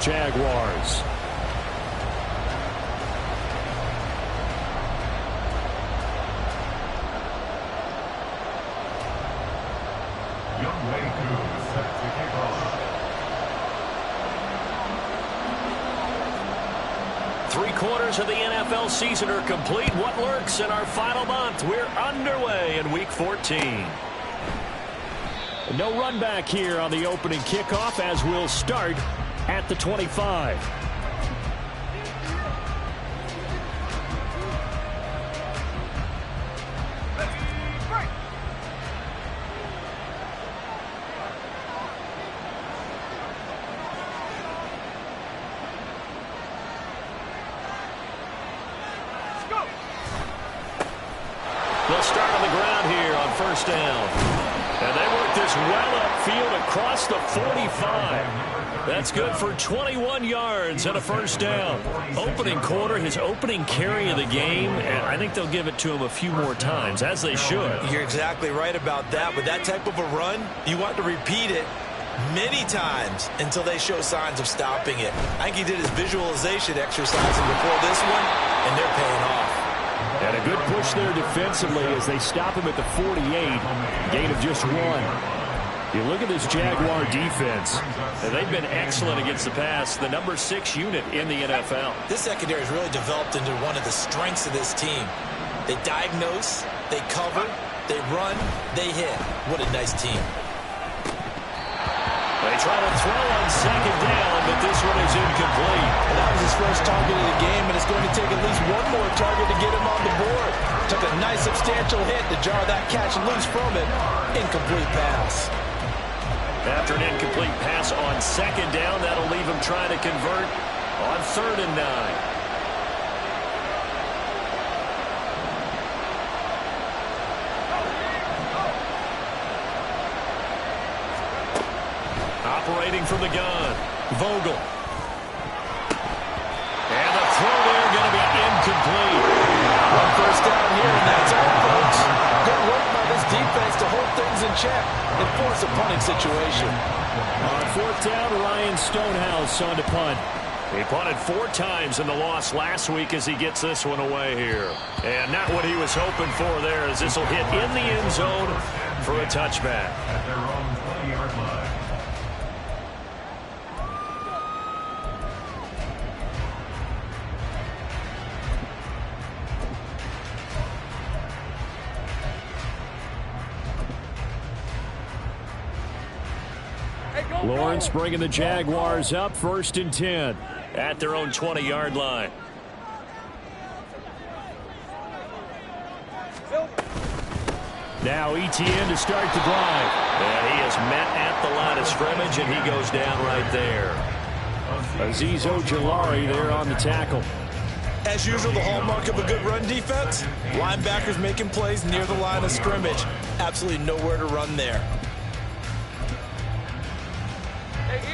Jaguars. Three-quarters of the NFL season are complete. What lurks in our final month? We're underway in Week 14. No run back here on the opening kickoff as we'll start at the 25. They'll start on the ground here on first down. And they work this well upfield across the 45. That's good for 21 yards and a first down. Opening quarter, his opening carry of the game, and I think they'll give it to him a few more times, as they should. You're exactly right about that. With that type of a run, you want to repeat it many times until they show signs of stopping it. I think he did his visualization exercises before this one, and they're paying off. And a good push there defensively as they stop him at the 48. Gain of just one. You look at this Jaguar defense, and they've been excellent against the pass, the number 6 unit in the NFL. This secondary has really developed into one of the strengths of this team. They diagnose, they cover, they run, they hit. What a nice team. They try to throw on second down, but this one is incomplete. And that was his first target of the game, and it's going to take at least one more target to get him on the board. Took a nice substantial hit to jar that catch loose from it. Incomplete pass. After an incomplete pass on second down, that'll leave him trying to convert on 3rd and 9. Operating from the gun, Vogel. And the throw there going to be incomplete. One first down here, and that's all, folks. Good work by this defense to hold things in check and force a punting situation. On 4th down, Ryan Stonehouse on to punt. He punted 4 times in the loss last week as he gets this one away here. And not what he was hoping for there, as this will hit in the end zone for a touchback. At their own 20-yard line. Lawrence bringing the Jaguars up 1st and 10 at their own 20-yard line. Now ETN to start the drive. And he is met at the line of scrimmage, and he goes down right there. Azeez Ojulari there on the tackle. As usual, the hallmark of a good run defense, linebackers making plays near the line of scrimmage. Absolutely nowhere to run there.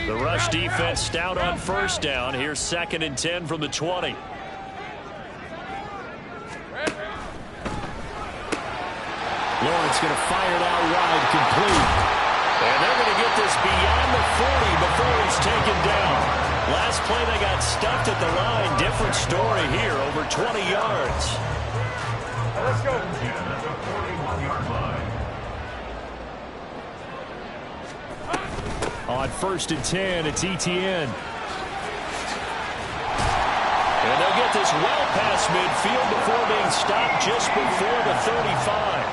The rush defense stout on first down. Here's 2nd and 10 from the 20. Lawrence going to fire it out wide, complete. And they're going to get this beyond the 40 before he's taken down. Last play they got stuffed at the line. Different story here, over 20 yards. Let's go. At the 41-yard line. On 1st and 10, it's ETN. And they'll get this well past midfield before being stopped just before the 35.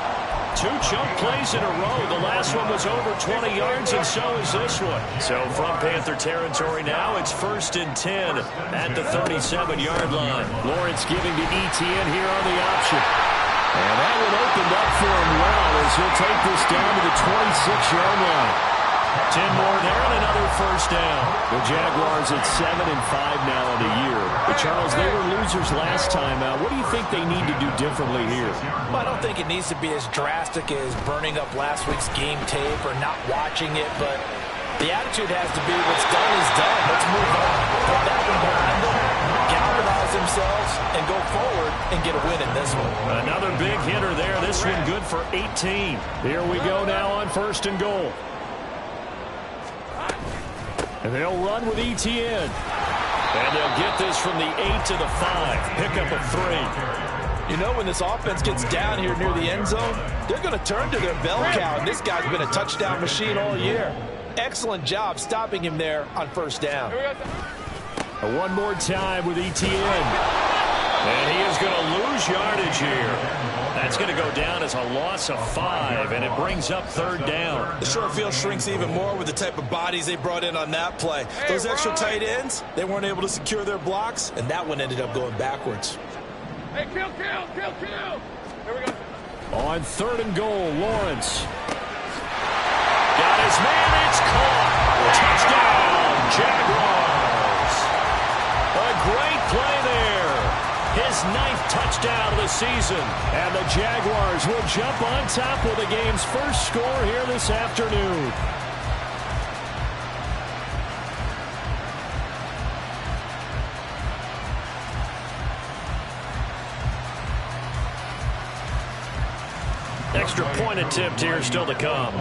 2 chunk plays in a row. The last one was over 20 yards, and so is this one. So from Panther territory now, it's 1st and 10 at the 37-yard line. Lawrence giving to ETN here on the option. And that one opened up for him well as he'll take this down to the 26-yard line. 10 more there and another first down. The Jaguars at 7-5 now in the year. But Charles, they were losers last time out. What do you think they need to do differently here? Well, I don't think it needs to be as drastic as burning up last week's game tape or not watching it, but the attitude has to be what's done is done. Let's move on. Put that one behind them, galvanize themselves, and go forward and get a win in this one. Another big hitter there. This one good for 18. Here we go now on 1st and goal. And they'll run with ETN. And they'll get this from the 8 to the 5. Pick up a 3. You know, when this offense gets down here near the end zone, they're going to turn to their bell cow. And this guy's been a touchdown machine all year. Excellent job stopping him there on first down. One more time with ETN. And he is going to lose yardage here. That's going to go down as a loss of 5, and it brings up third down. The short field shrinks even more with the type of bodies they brought in on that play. Those extra tight ends, they weren't able to secure their blocks, and that one ended up going backwards. Hey, kill. Here we go. On third and goal, Lawrence. Got his man, it's caught. Touchdown, Jaguars. A great play there. His 9th touchdown of the season. And the Jaguars will jump on top with the game's first score here this afternoon. Extra point attempt here still to come.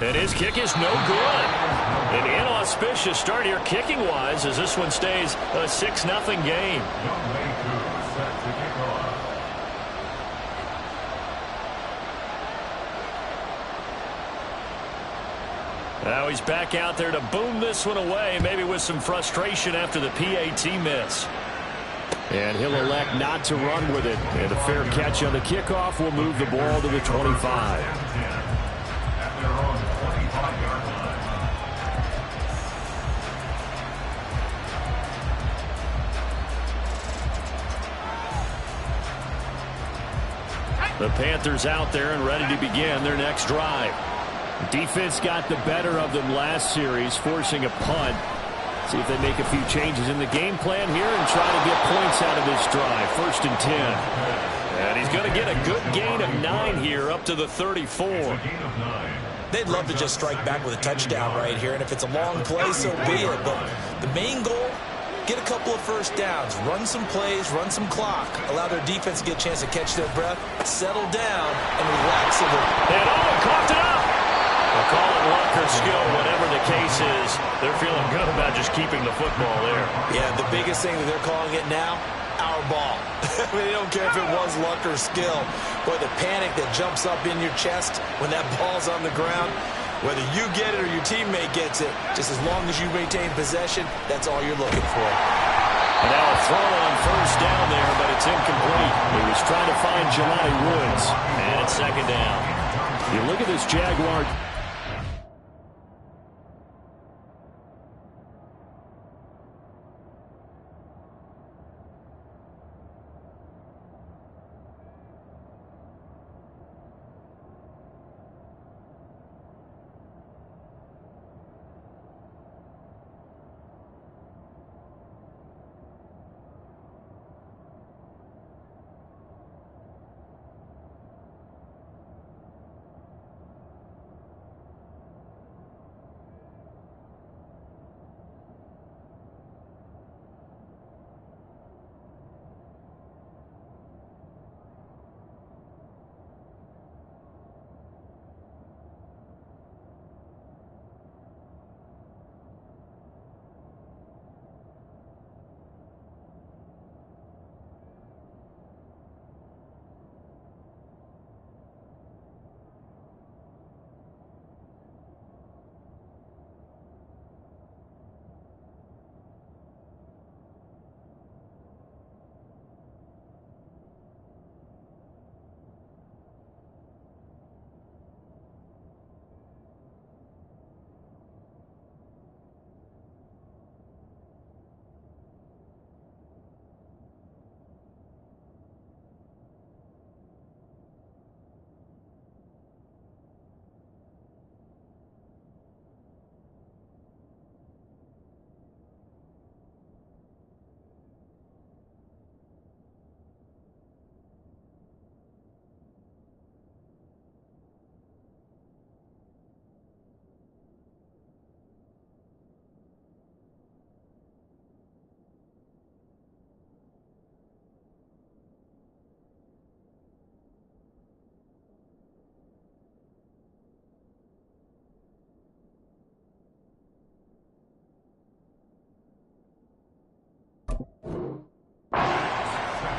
And his kick is no good. An inauspicious start here kicking-wise as this one stays a 6-0 game. Now he's back out there to boom this one away, maybe with some frustration after the PAT miss. And he'll elect not to run with it. And a fair catch on the kickoff will move the ball to the 25. The Panthers out there and ready to begin their next drive. Defense got the better of them last series, forcing a punt. See if they make a few changes in the game plan here and try to get points out of this drive. 1st and 10. And he's going to get a good gain of 9 here up to the 34. They'd love to just strike back with a touchdown right here, and if it's a long play, so be it. But the main goal, get a couple of first downs, run some plays, run some clock, allow their defense to get a chance to catch their breath, settle down, and relax a little. And coughed it up. They'll call it luck or skill, whatever the case is. They're feeling good about just keeping the football there. Yeah, the biggest thing that they're calling it now, our ball. I mean, they don't care if it was luck or skill. Boy, the panic that jumps up in your chest when that ball's on the ground, whether you get it or your teammate gets it, just as long as you maintain possession, that's all you're looking for. And now a throw on first down there, but it's incomplete. He was trying to find Jelani Woods, and it's second down. You look at this Jaguar.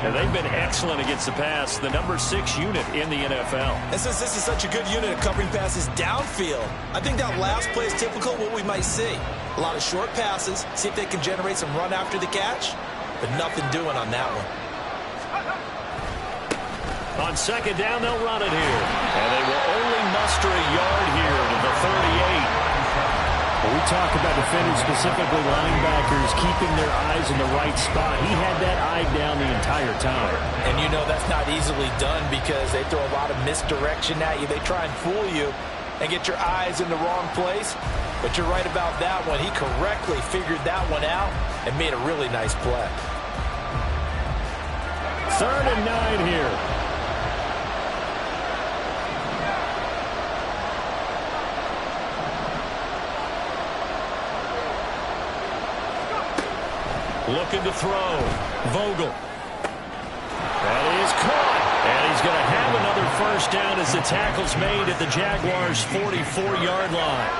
And they've been excellent against the pass, the number 6 unit in the NFL. And since this is such a good unit at covering passes downfield, I think that last play is typical of what we might see. A lot of short passes, see if they can generate some run after the catch, but nothing doing on that one. On second down, they'll run it here. And they will only muster a yard here to the 38. When we talk about defenders, specifically linebackers, keeping their eyes in the right spot, he had that eye down the entire time. And you know that's not easily done because they throw a lot of misdirection at you. They try and fool you and get your eyes in the wrong place. But you're right about that one. He correctly figured that one out and made a really nice play. 3rd and 9 here. Looking to throw. Vogel. That is caught. And he's going to have another first down as the tackle's made at the Jaguars' 44-yard line.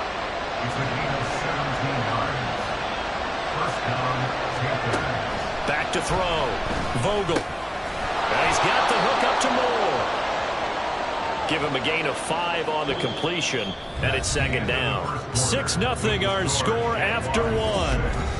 Back to throw. Vogel. And he's got the hook up to Moore. Give him a gain of 5 on the completion, and it's second down. 6-0 our score after 1.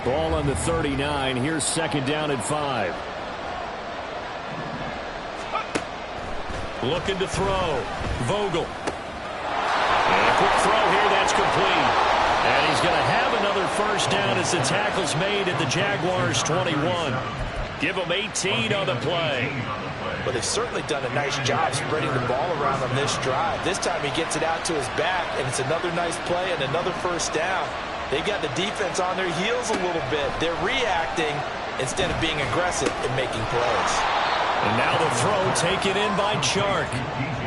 Ball on the 39. Here's second down and 5. Looking to throw. Vogel. And a quick throw here. That's complete. And he's going to have another first down as the tackle's made at the Jaguars' 21. Give him 18 on the play. Well, they've certainly done a nice job spreading the ball around on this drive. This time he gets it out to his back, and it's another nice play and another first down. They've got the defense on their heels a little bit. They're reacting instead of being aggressive and making plays. And now the throw taken in by Chark.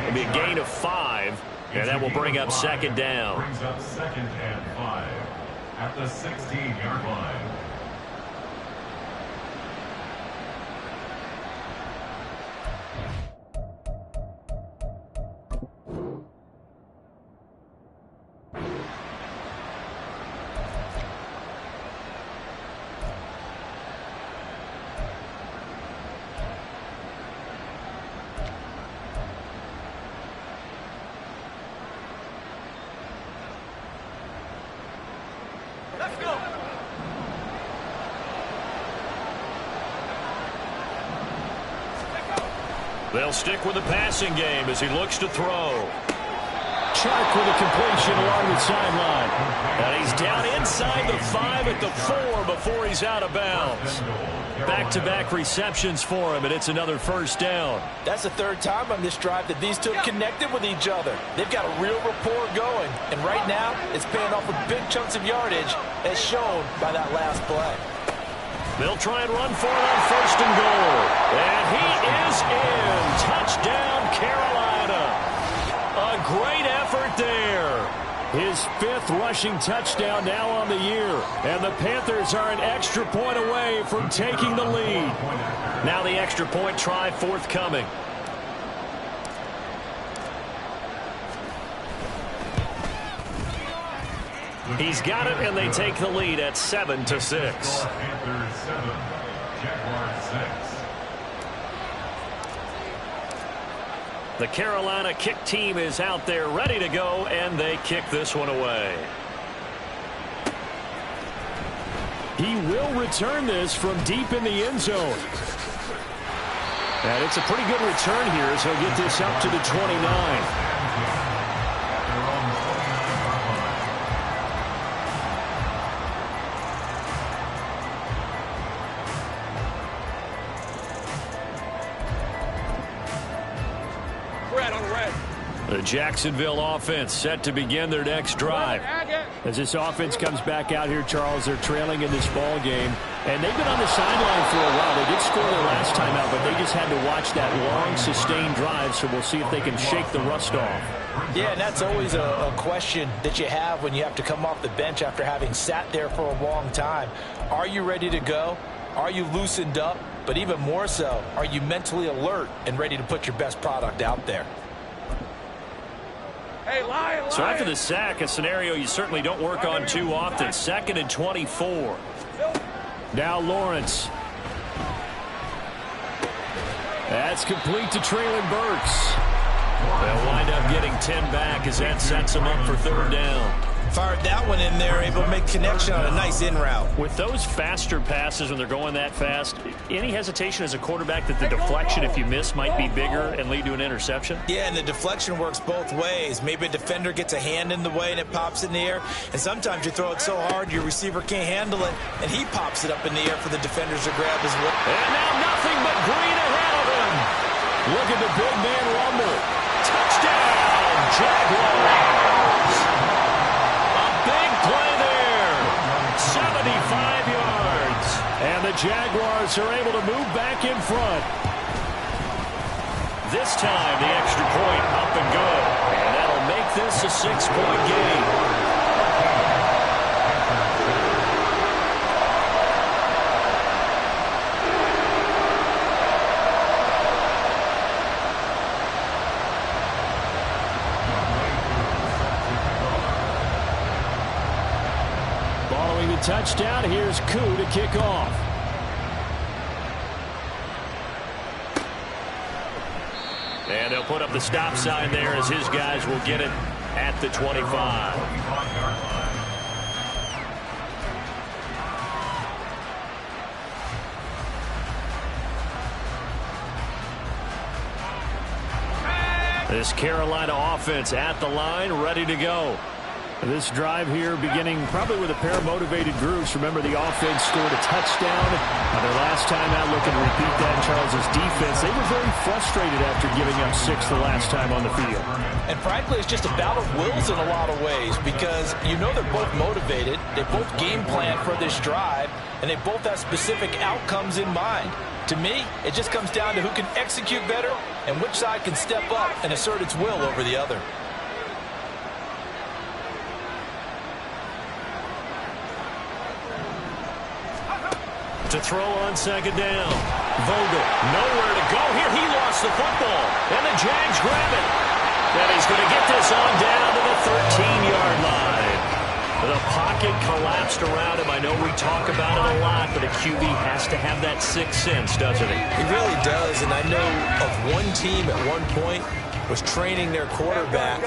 It'll be a gain of 5, and that will bring up second down. Brings up second and 5 at the 16-yard line. They'll stick with the passing game as he looks to throw. Chark with a completion along the sideline. And he's down inside the 5 at the 4 before he's out of bounds. Back-to-back receptions for him, and it's another first down. That's the 3rd time on this drive that these two have connected with each other. They've got a real rapport going, and right now it's paying off with big chunks of yardage as shown by that last play. They'll try and run for it on 1st and goal. And he is in. Touchdown, Carolina. A great effort there. His 5th rushing touchdown now on the year. And the Panthers are an extra point away from taking the lead. Now the extra point try forthcoming. He's got it, and they take the lead at 7-6. Panthers 7, Jaguars 6. The Carolina kick team is out there ready to go, and they kick this one away. He will return this from deep in the end zone. And it's a pretty good return here as he'll get this up to the 29. The Jacksonville offense set to begin their next drive. As this offense comes back out here, Charles, they're trailing in this ball game. And they've been on the sideline for a while. They did score their last time out, but they just had to watch that long, sustained drive, so we'll see if they can shake the rust off. Yeah, and that's always a question that you have when you have to come off the bench after having sat there for a long time. Are you ready to go? Are you loosened up? But even more so, are you mentally alert and ready to put your best product out there? Hey, lion. So after the sack, a scenario you certainly don't work on too often. 2nd and 24. Now Lawrence. That's complete to Traylon Burks. They'll wind up getting 10 back as that sets them up for 3rd down. Fired that one in there, able to make connection on a nice in route. With those faster passes when they're going that fast, any hesitation as a quarterback that the deflection, if you miss, might be bigger and lead to an interception? Yeah, and the deflection works both ways. Maybe a defender gets a hand in the way and it pops in the air. And sometimes you throw it so hard your receiver can't handle it, and he pops it up in the air for the defenders to grab as well. And now nothing but green ahead of him. Look at the big man rumble. Touchdown, Jaguars. Big play there. 75 yards. And the Jaguars are able to move back in front. This time the extra point up and good. And that'll make this a 6-point game. Touchdown. Here's Koo to kick off. And they'll put up the stop sign there as his guys will get it at the 25. This Carolina offense at the line, ready to go. This drive here beginning probably with a pair of motivated groups. Remember, the offense scored a touchdown on their last time out. Looking to repeat that. Charles's defense, they were very frustrated after giving up 6 the last time on the field. And frankly, it's just a battle of wills in a lot of ways, because you know they're both motivated. They both game plan for this drive, and they both have specific outcomes in mind. To me, it just comes down to who can execute better and which side can step up and assert its will over the other. To throw on 2nd down. Vogel, nowhere to go here. He lost the football. And the Jags grab it. And he's going to get this on down to the 13-yard line. The pocket collapsed around him. I know we talk about it a lot, but a QB has to have that sixth sense, doesn't he? He really does, and I know of one team at one point was training their quarterback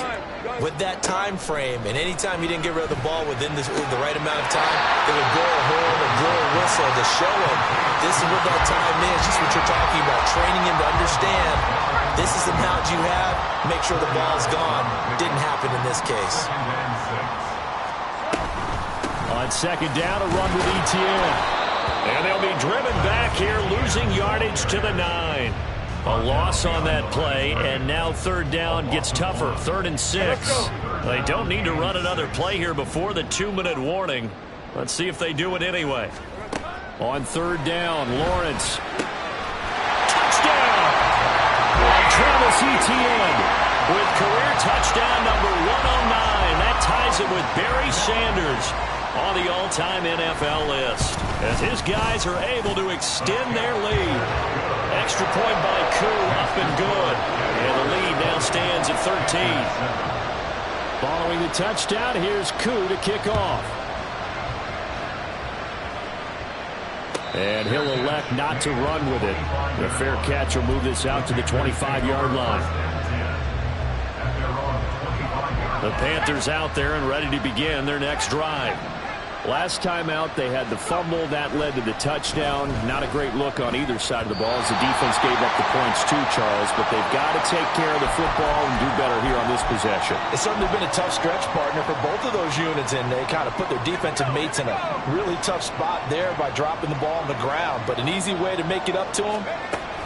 with that time frame, and anytime he didn't get rid of the ball within the right amount of time, they would blow a horn or blow a whistle to show him this is what that time is, just what you're talking about, training him to understand this is the amount you have, make sure the ball's gone. Didn't happen in this case. On 2nd down, a run with Etienne. And they'll be driven back here, losing yardage to the 9. A loss on that play, and now 3rd down gets tougher. 3rd and 6. They don't need to run another play here before the 2-minute warning. Let's see if they do it anyway. On 3rd down, Lawrence. Touchdown! Travis Etienne with career touchdown number 109. That ties it with Barry Sanders on the all-time NFL list, as his guys are able to extend their lead. Extra point by Koo, up and good. And the lead now stands at 13. Following the touchdown, here's Koo to kick off. And he'll elect not to run with it. The fair catch will move this out to the 25-yard line. The Panthers out there and ready to begin their next drive. Last time out, they had the fumble. That led to the touchdown. Not a great look on either side of the ball as the defense gave up the points too, Charles. But they've got to take care of the football and do better here on this possession. It's certainly been a tough stretch, partner, for both of those units, and they kind of put their defensive mates in a really tough spot there by dropping the ball on the ground. But an easy way to make it up to them,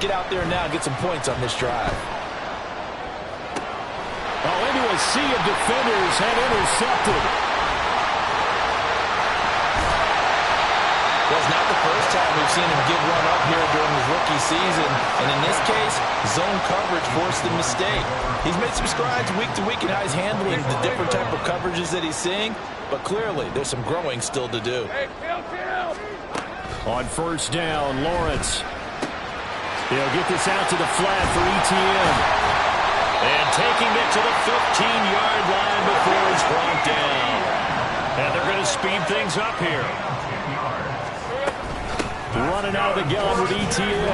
get out there now and get some points on this drive. Oh, a sea of defenders had intercepted. Well, it's not the first time we've seen him give one up here during his rookie season. And in this case, zone coverage forced the mistake. He's made some strides week to week in how he's handling the different type of coverages that he's seeing. But clearly, there's some growing still to do. On first down, Lawrence. He'll get this out to the flat for ETN. And taking it to the 15-yard line before he's brought down. And they're going to speed things up here. Running out of the gun with ETN.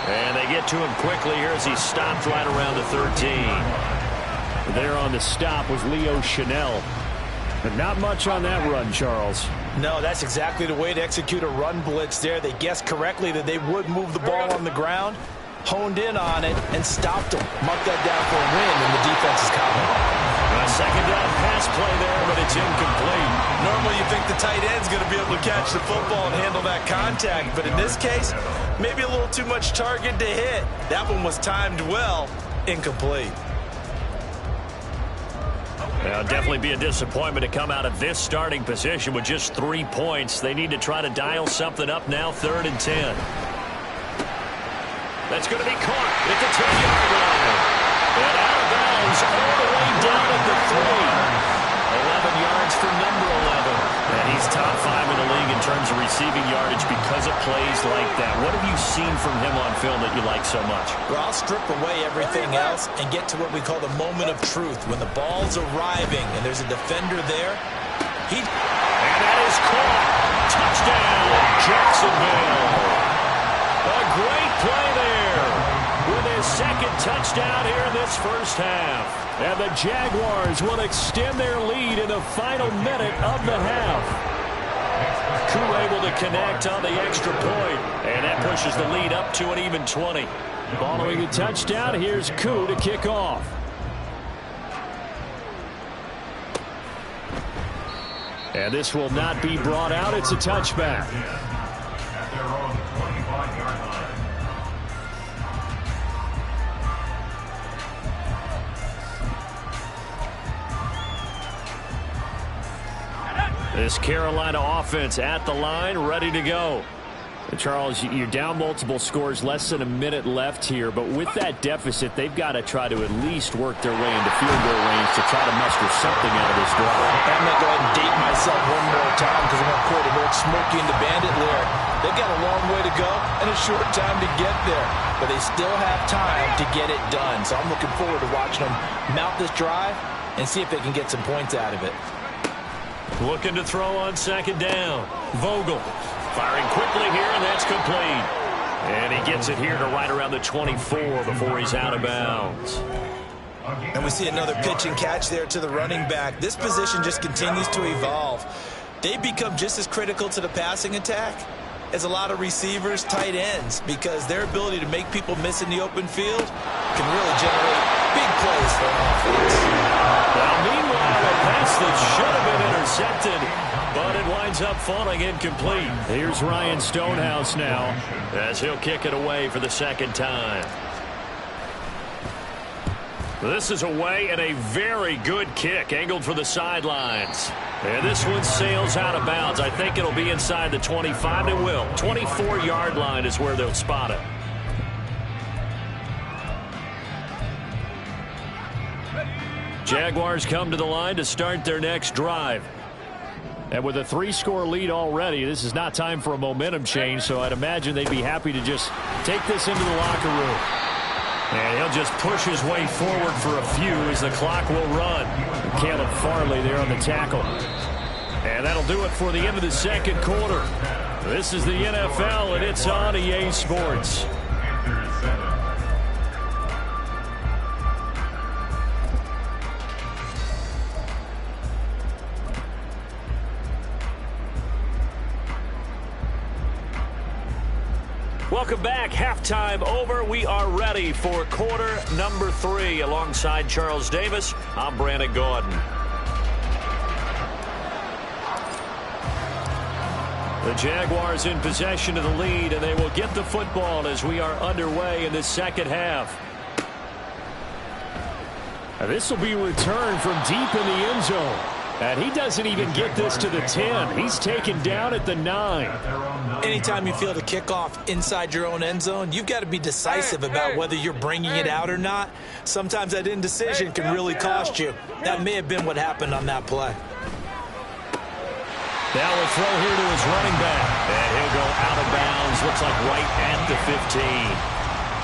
And they get to him quickly here as he's stopped right around the 13. There on the stop was Leo Chanel. But not much on that run, Charles. No, that's exactly the way to execute a run blitz there. They guessed correctly that they would move the ball on the ground, honed in on it, and stopped them. Mark that down for a win, and the defense is coming. A second down pass play there, but it's incomplete. Normally you think the tight end's going to be able to catch the football and handle that contact, but in this case, maybe a little too much target to hit. That one was timed well, incomplete. Now, definitely be a disappointment to come out of this starting position with just 3 points. They need to try to dial something up now, 3rd and 10. That's going to be caught at the 10-yard line. And out of bounds all the way down at the 3. 11 yards for number 11. And he's top 5 in the league in terms of receiving yardage because of plays like that. What have you seen from him on film that you like so much? Well, I'll strip away everything else and get to what we call the moment of truth. When the ball's arriving and there's a defender there, and that is caught. Touchdown, Jacksonville. A great play there with his second touchdown here in this first half. And the Jaguars will extend their lead in the final minute of the half. Koo able to connect on the extra point, and that pushes the lead up to an even 20. Following the touchdown, here's Koo to kick off. And this will not be brought out. It's a touchback. At their own 25-yard line. This Carolina offense at the line, ready to go. And Charles, you're down multiple scores, less than a minute left here. But with that deficit, they've got to try to at least work their way into field goal range to try to muster something out of this drive. I'm going to go ahead and date myself one more time because I'm going to quote an old Smokey and the Bandit lyric. They've got a long way to go and a short time to get there. But they still have time to get it done. So I'm looking forward to watching them mount this drive and see if they can get some points out of it. Looking to throw on second down. Vogel firing quickly here, and that's complete. And he gets it here to right around the 24 before he's out of bounds. And we see another pitch and catch there to the running back. This position just continues to evolve. They become just as critical to the passing attack as a lot of receivers, tight ends, because their ability to make people miss in the open field can really generate big plays for an offense. Well, meanwhile, a pass that should have been intercepted, but it winds up falling incomplete. Here's Ryan Stonehouse now as he'll kick it away for the second time. This is away and a very good kick, angled for the sidelines. And this one sails out of bounds. I think it'll be inside the 25. It will. 24-yard line is where they'll spot it. Jaguars come to the line to start their next drive. And with a 3-score lead already, this is not time for a momentum change, so I'd imagine they'd be happy to just take this into the locker room. And he'll just push his way forward for a few as the clock will run. Caleb Farley there on the tackle. And that'll do it for the end of the second quarter. This is the NFL, and it's on EA Sports. Welcome back. Halftime over. We are ready for quarter number 3. Alongside Charles Davis, I'm Brandon Gordon. The Jaguars in possession of the lead, and they will get the football as we are underway in the second half. This will be returned from deep in the end zone. And he doesn't even get this to the 10. He's taken down at the 9. Anytime you field a kickoff inside your own end zone, you've got to be decisive about whether you're bringing it out or not. Sometimes that indecision can really cost you. That may have been what happened on that play. Now we'll throw here to his running back. And he'll go out of bounds. Looks like right at the 15.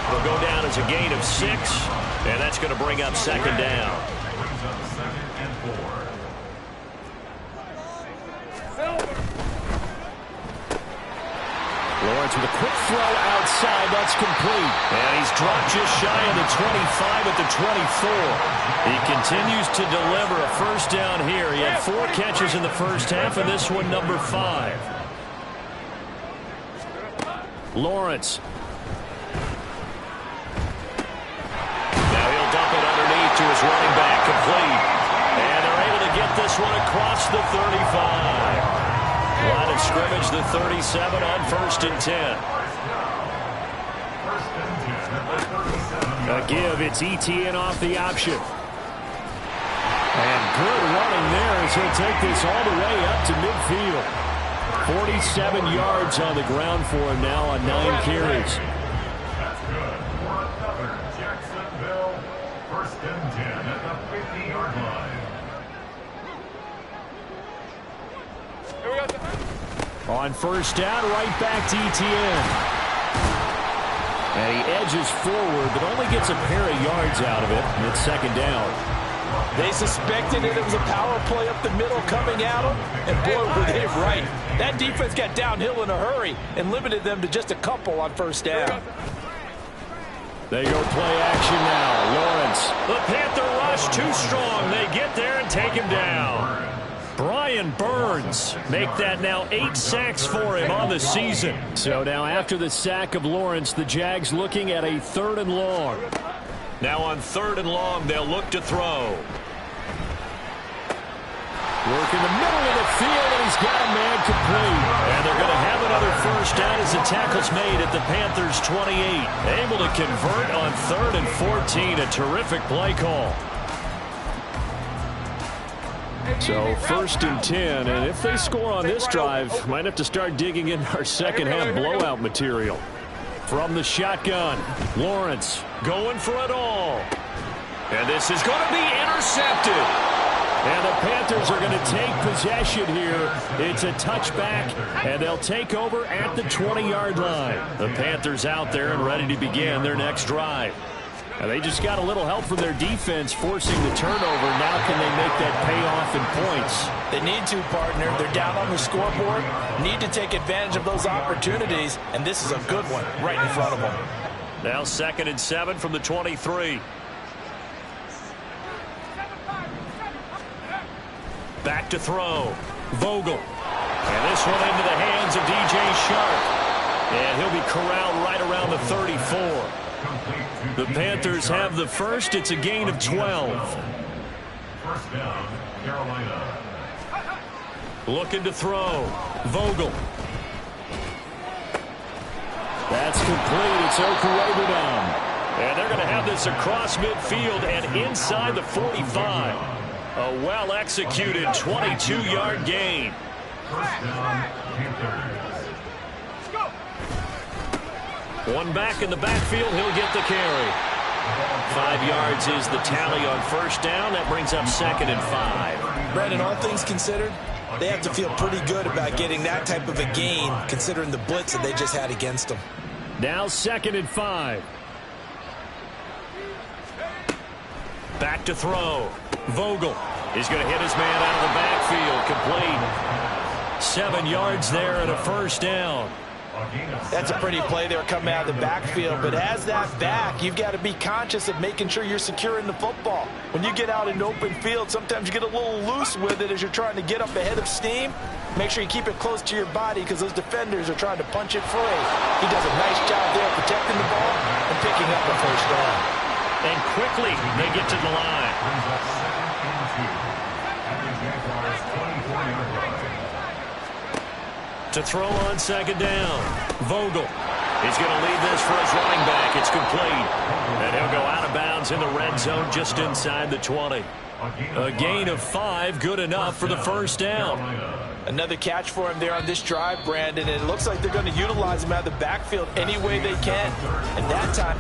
He'll go down as a gain of 6. And that's going to bring up second down. Lawrence with a quick throw outside. That's complete. And he's dropped just shy of the 25 at the 24. He continues to deliver a first down here. He had 4 catches in the first half, and this one number 5. Lawrence. Now he'll dump it underneath to his running back, complete. And they're able to get this one across the 35. Line of scrimmage, the 37 on 1st and 10. A give, it's ETN off the option. And good running there as he'll take this all the way up to midfield. 47 yards on the ground for him now on 9 carries. That's good. For another Jacksonville 1st and 10 at the 50-yard line. On first down, right back to ETN. And he edges forward, but only gets a pair of yards out of it. And it's second down. They suspected it was a power play up the middle coming at them, and boy, were they right. That defense got downhill in a hurry and limited them to just a couple on first down. They go play action now. Lawrence. The Panther rush too strong. They get there and take him down. Brian Burns make that now 8 sacks for him on the season. So now after the sack of Lawrence, the Jags looking at a 3rd and long. Now on 3rd and long, they'll look to throw. Work in the middle of the field, and he's got a man complete. And they're going to have another first down as the tackle's made at the Panthers' 28. Able to convert on 3rd and 14. A terrific play call. So 1st and 10, and if they score on this drive, might have to start digging in our second half blowout material. From the shotgun, Lawrence going for it all. And this is going to be intercepted. And the Panthers are going to take possession here. It's a touchback, and they'll take over at the 20-yard line. The Panthers out there and ready to begin their next drive. And they just got a little help from their defense forcing the turnover. Now can they make that pay off in points? They need to, partner. They're down on the scoreboard. Need to take advantage of those opportunities, and this is a good one right in front of them. Now 2nd and 7 from the 23. Back to throw. Vogel. And this one into the hands of DJ Sharp. And he'll be corralled right around the 34. The Panthers have the first. It's a gain of 12. First down, Carolina. Looking to throw. Vogel. That's complete. It's Okuwebunam. And they're going to have this across midfield and inside the 45. A well-executed 22-yard gain. First down, Panthers. One back in the backfield, he'll get the carry. 5 yards is the tally on first down. That brings up 2nd and 5. Brandon, all things considered, they have to feel pretty good about getting that type of a gain, considering the blitz that they just had against them. Now 2nd and 5. Back to throw. Vogel is going to hit his man out of the backfield. Complete. 7 yards there and a first down. That's a pretty play there coming out of the backfield, but as that back, you've got to be conscious of making sure you're securing the football. When you get out in open field, sometimes you get a little loose with it as you're trying to get up ahead of steam. Make sure you keep it close to your body because those defenders are trying to punch it free. He does a nice job there protecting the ball and picking up the first down. And quickly, they get to the line. To throw on 2nd down. Vogel. He's going to lead this for his running back. It's complete. And he'll go out of bounds downs in the red zone just inside the 20. A gain of 5, good enough for the first down. Another catch for him there on this drive, Brandon. And it looks like they're going to utilize him out of the backfield any way they can. And that time...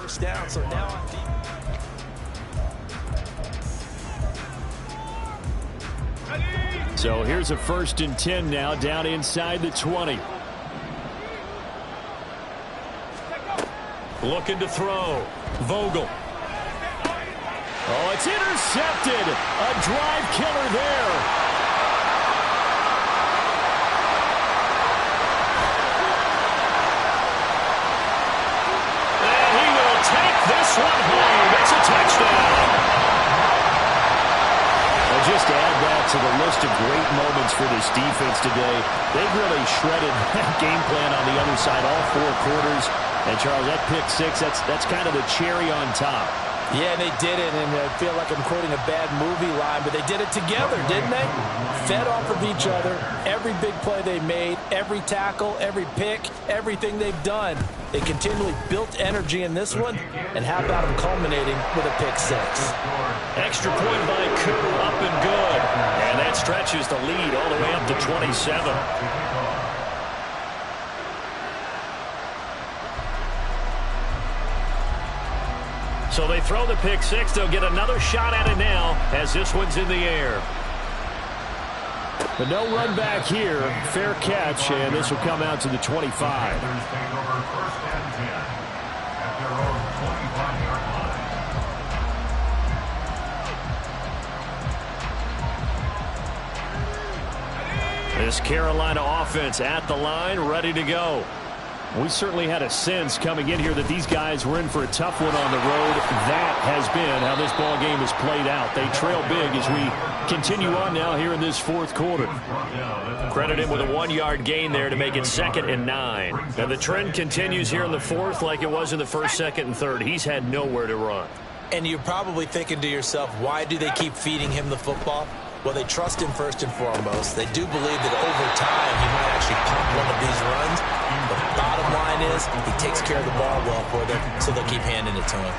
first down. So now on defense. So here's a 1st and 10 now, down inside the 20. Looking to throw. Vogel. Oh, it's intercepted. A drive killer there. And he will take this one home. It's a touchdown. Well, just to add that to the list of great moments for this defense today, they really shredded that game plan on the other side all 4 quarters. And, Charles, that pick 6, that's kind of the cherry on top. Yeah, they did it, and I feel like I'm quoting a bad movie line, but they did it together, didn't they? Fed off of each other, every big play they made, every tackle, every pick, everything they've done. They continually built energy in this one, and how about them culminating with a pick 6? Extra point by Koo, up and good. And that stretches the lead all the way up to 27. So they throw the pick 6. They'll get another shot at it now as this one's in the air. But no run back here. Fair catch, and this will come out to the 25. This Carolina offense at the line, ready to go. We certainly had a sense coming in here that these guys were in for a tough one on the road. That has been how this ball game has played out. They trail big as we continue on now here in this 4th quarter. Credit him with a 1-yard gain there to make it 2nd and 9. And the trend continues here in the 4th like it was in the 1st, 2nd, and 3rd. He's had nowhere to run. And you're probably thinking to yourself, why do they keep feeding him the football? Well, they trust him first and foremost. They do believe that over time he might actually pump one of these runs. But the bottom line is he takes care of the ball well for them, so they'll keep handing it to him.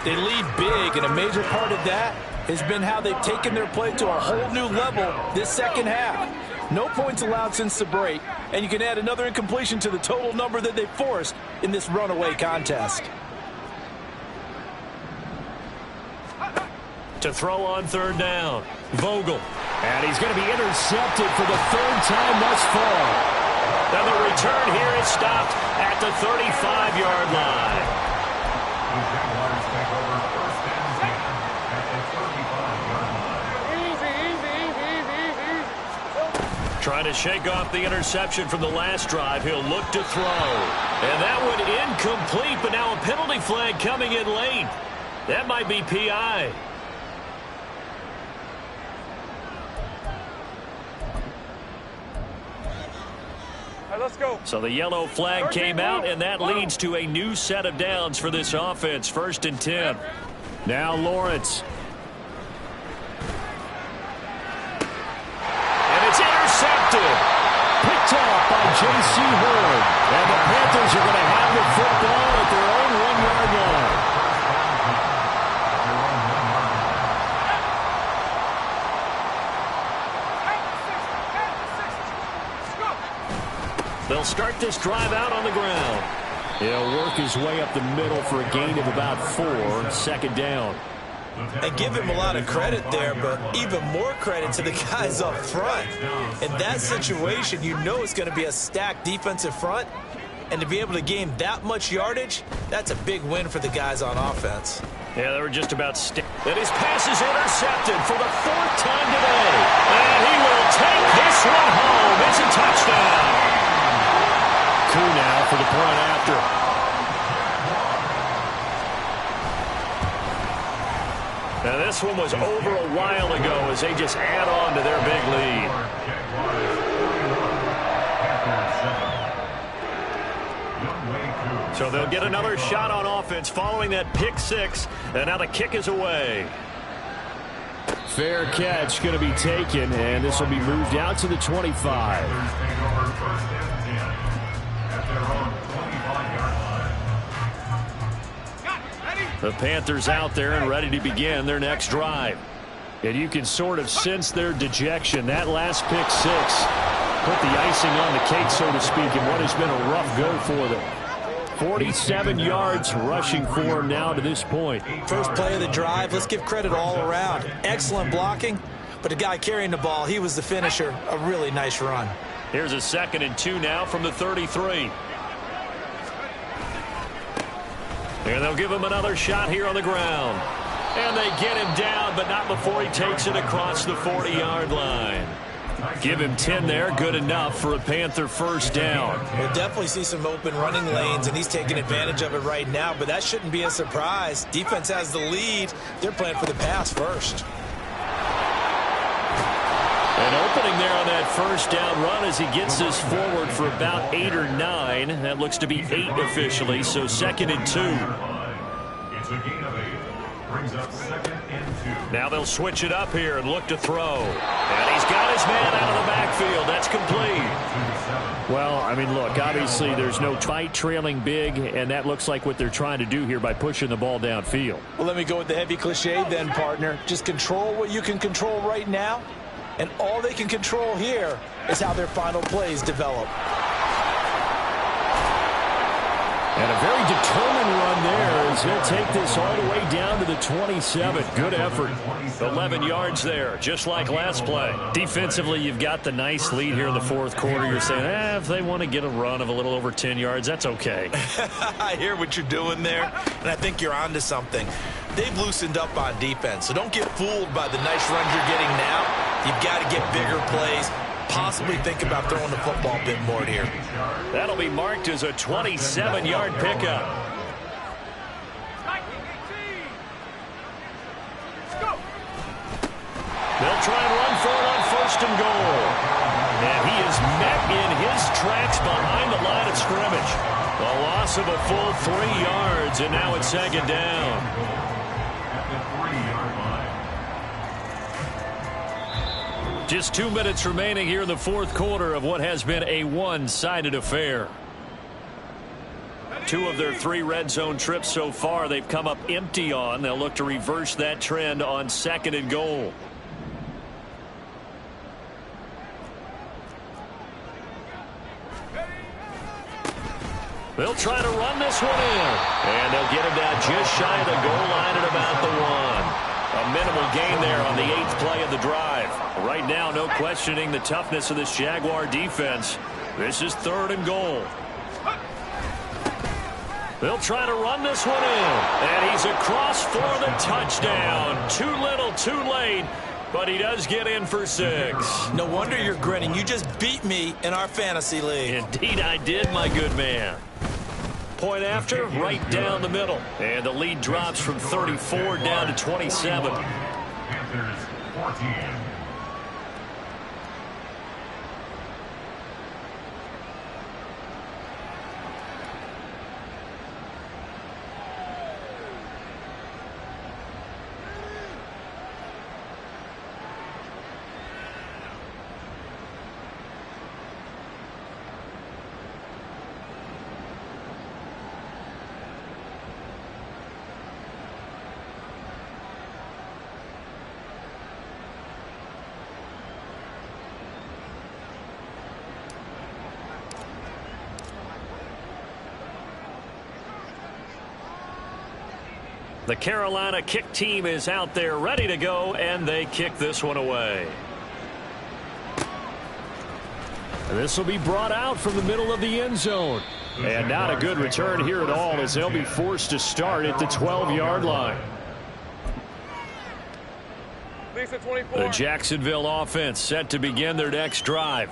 They lead big, and a major part of that has been how they've taken their play to a whole new level this second half. No points allowed since the break, and you can add another incompletion to the total number that they forced in this runaway contest. To throw on 3rd down, Vogel. And he's going to be intercepted for the 3rd time thus far. And the return here is stopped at the 35-yard line. Trying to shake off the interception from the last drive. He'll look to throw. And that one incomplete, but now a penalty flag coming in late. That might be PI. Let's go. So the yellow flag came out, and that leads to a new set of downs for this offense. 1st and 10. Now Lawrence. And it's intercepted. Picked off by J.C. Horn. And the Panthers are going to have the football at their own 1-yard line. They'll start this drive out on the ground. He'll work his way up the middle for a gain of about 4, 2nd down. And give him a lot of credit there, but even more credit to the guys up front. In that situation, you know it's going to be a stacked defensive front. And to be able to gain that much yardage, that's a big win for the guys on offense. Yeah, they were just about and his pass is intercepted for the 4th time today. And he will take this one home. It's a touchdown. Koo now for the point after. Now this one was over a while ago as they just add on to their big lead. So they'll get another shot on offense following that pick 6, and now the kick is away. Fair catch going to be taken, and this will be moved out to the 25. The Panthers out there and ready to begin their next drive. And you can sort of sense their dejection. That last pick 6 put the icing on the cake, so to speak, in what has been a rough go for them. 47 yards rushing for him now to this point. First play of the drive, let's give credit all around. Excellent blocking, but the guy carrying the ball, he was the finisher. A really nice run. Here's a 2nd and 2 now from the 33. And they'll give him another shot here on the ground. And they get him down, but not before he takes it across the 40-yard line. Give him 10 there, good enough for a Panther first down. We'll definitely see some open running lanes, and he's taking advantage of it right now, but that shouldn't be a surprise. Defense has the lead. They're playing for the pass first. An opening there on that first down run as he gets this forward for about 8 or 9. That looks to be 8 officially, so 2nd and 2. It's a gain of 8. Brings up 2nd and 2. Now they'll switch it up here and look to throw. And he's got his man out of the backfield. That's complete. Well, I mean, look, obviously there's no tight trailing big, and that looks like what they're trying to do here by pushing the ball downfield. Well, let me go with the heavy cliche then, partner. Just control what you can control right now, and all they can control here is how their final plays develop. And a very determined run there as he'll take this all the way down to the 27. Good effort. 11 yards there, just like last play. Defensively, you've got the nice lead here in the fourth quarter. You're saying, if they want to get a run of a little over 10 yards, that's okay. I hear what you're doing there, and I think you're onto something. They've loosened up on defense, so don't get fooled by the nice runs you're getting now. You've got to get bigger plays. Possibly think about throwing the football a bit more here. That'll be marked as a 27-yard pickup. They'll try and run for it on 1st and goal. And he is met in his tracks behind the line of scrimmage. A loss of a full 3 yards, and now it's 2nd down. Just 2 minutes remaining here in the fourth quarter of what has been a one-sided affair. 2 of their 3 red zone trips so far they've come up empty on. They'll look to reverse that trend on 2nd and goal. They'll try to run this one in. And they'll get him down just shy of the goal line at about the 1. A minimal gain there on the 8th play of the drive. Right now, no questioning the toughness of this Jaguar defense. This is 3rd and goal. They'll try to run this one in. And he's across for the touchdown. Too little, too late. But he does get in for 6. No wonder you're grinning. You just beat me in our fantasy league. Indeed I did, my good man. Point after, right down the middle. And the lead drops from 34 down to 27. Panthers 14. The Carolina kick team is out there ready to go, and they kick this one away. And this will be brought out from the middle of the end zone. And not a good return here at all as they'll be forced to start at the 12-yard line. The Jacksonville offense set to begin their next drive.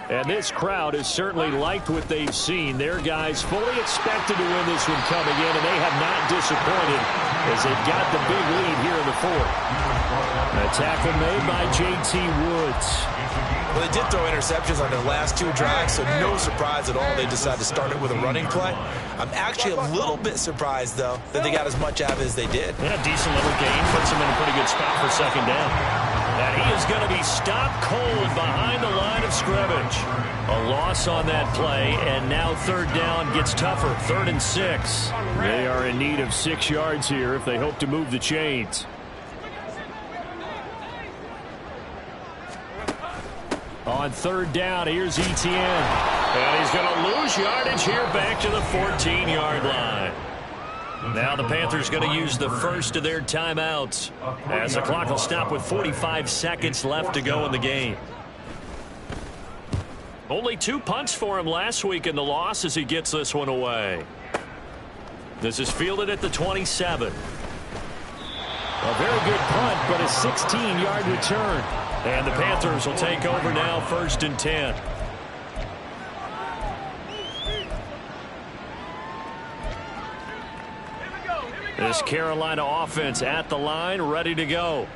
And this crowd has certainly liked what they've seen. Their guys fully expected to win this one coming in, and they have not disappointed as they've got the big lead here in the fourth. A tackle made by J.T. Woods. Well, they did throw interceptions on their last 2 drives, so no surprise at all they decided to start it with a running play. I'm actually a little bit surprised, though, that they got as much out of it as they did. Yeah, decent little gain. Puts them in a pretty good spot for 2nd down. And he is going to be stopped cold behind the line of scrimmage. A loss on that play, and now 3rd down gets tougher. 3rd and 6. They are in need of 6 yards here if they hope to move the chains. On third down, here's Etienne. And he's going to lose yardage here back to the 14-yard line. Now the Panthers going to use the first of their timeouts as the clock will stop with 45 seconds left to go in the game. Only 2 punts for him last week in the loss as he gets this one away. This is fielded at the 27. A very good punt, but a 16-yard return. And the Panthers will take over now, 1st and 10. This Carolina offense at the line, ready to go.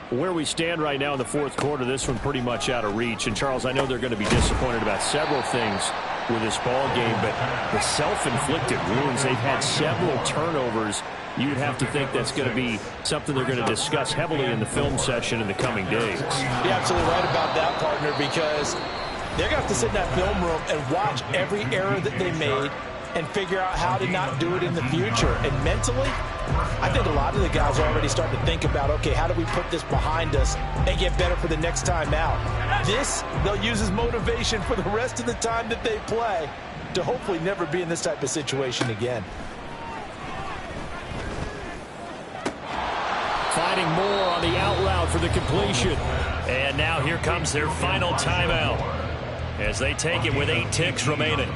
Where we stand right now in the 4th quarter, this one pretty much out of reach. And, Charles, I know they're going to be disappointed about several things with this ball game, but the self-inflicted wounds, they've had several turnovers. You'd have to think that's going to be something they're going to discuss heavily in the film session in the coming days. You're absolutely right about that, partner, because they're going to have to sit in that film room and watch every error that they made and figure out how to not do it in the future. And mentally, I think a lot of the guys are already starting to think about, okay, how do we put this behind us and get better for the next time out? This, they'll use as motivation for the rest of the time that they play to hopefully never be in this type of situation again. Finding more on the out route for the completion. And now here comes their final timeout as they take it with 8 ticks remaining.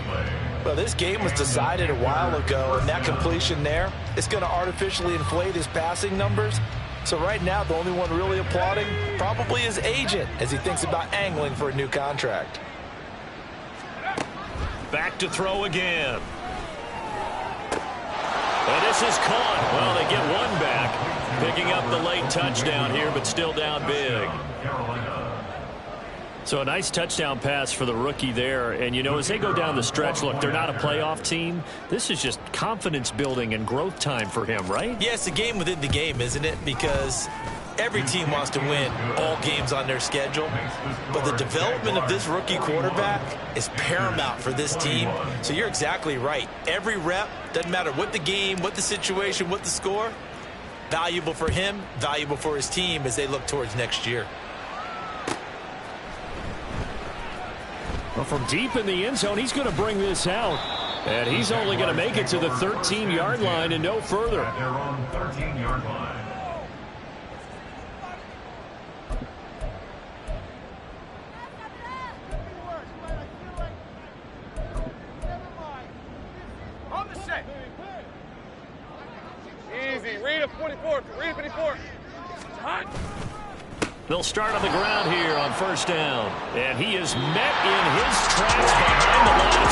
Well, this game was decided a while ago, and that completion there is going to artificially inflate his passing numbers. So right now, the only one really applauding probably his agent as he thinks about angling for a new contract. Back to throw again. And this is caught. Well, they get one back, picking up the late touchdown here, but still down big. So a nice touchdown pass for the rookie there. And, you know, as they go down the stretch, look, they're not a playoff team. This is just confidence building and growth time for him, right? Yeah, it's a game within the game, isn't it? Because every team wants to win all games on their schedule. But the development of this rookie quarterback is paramount for this team. So you're exactly right. Every rep, doesn't matter what the game, what the situation, what the score, valuable for him, valuable for his team as they look towards next year. Well, from deep in the end zone, he's going to bring this out. And he's only going to make it to the 13-yard line and no further. They're on 13-yard line. On the set. Easy. Read a 44. Read a 54. Hot. They'll start on the ground here on 1st down. And he is met in his tracks behind the line of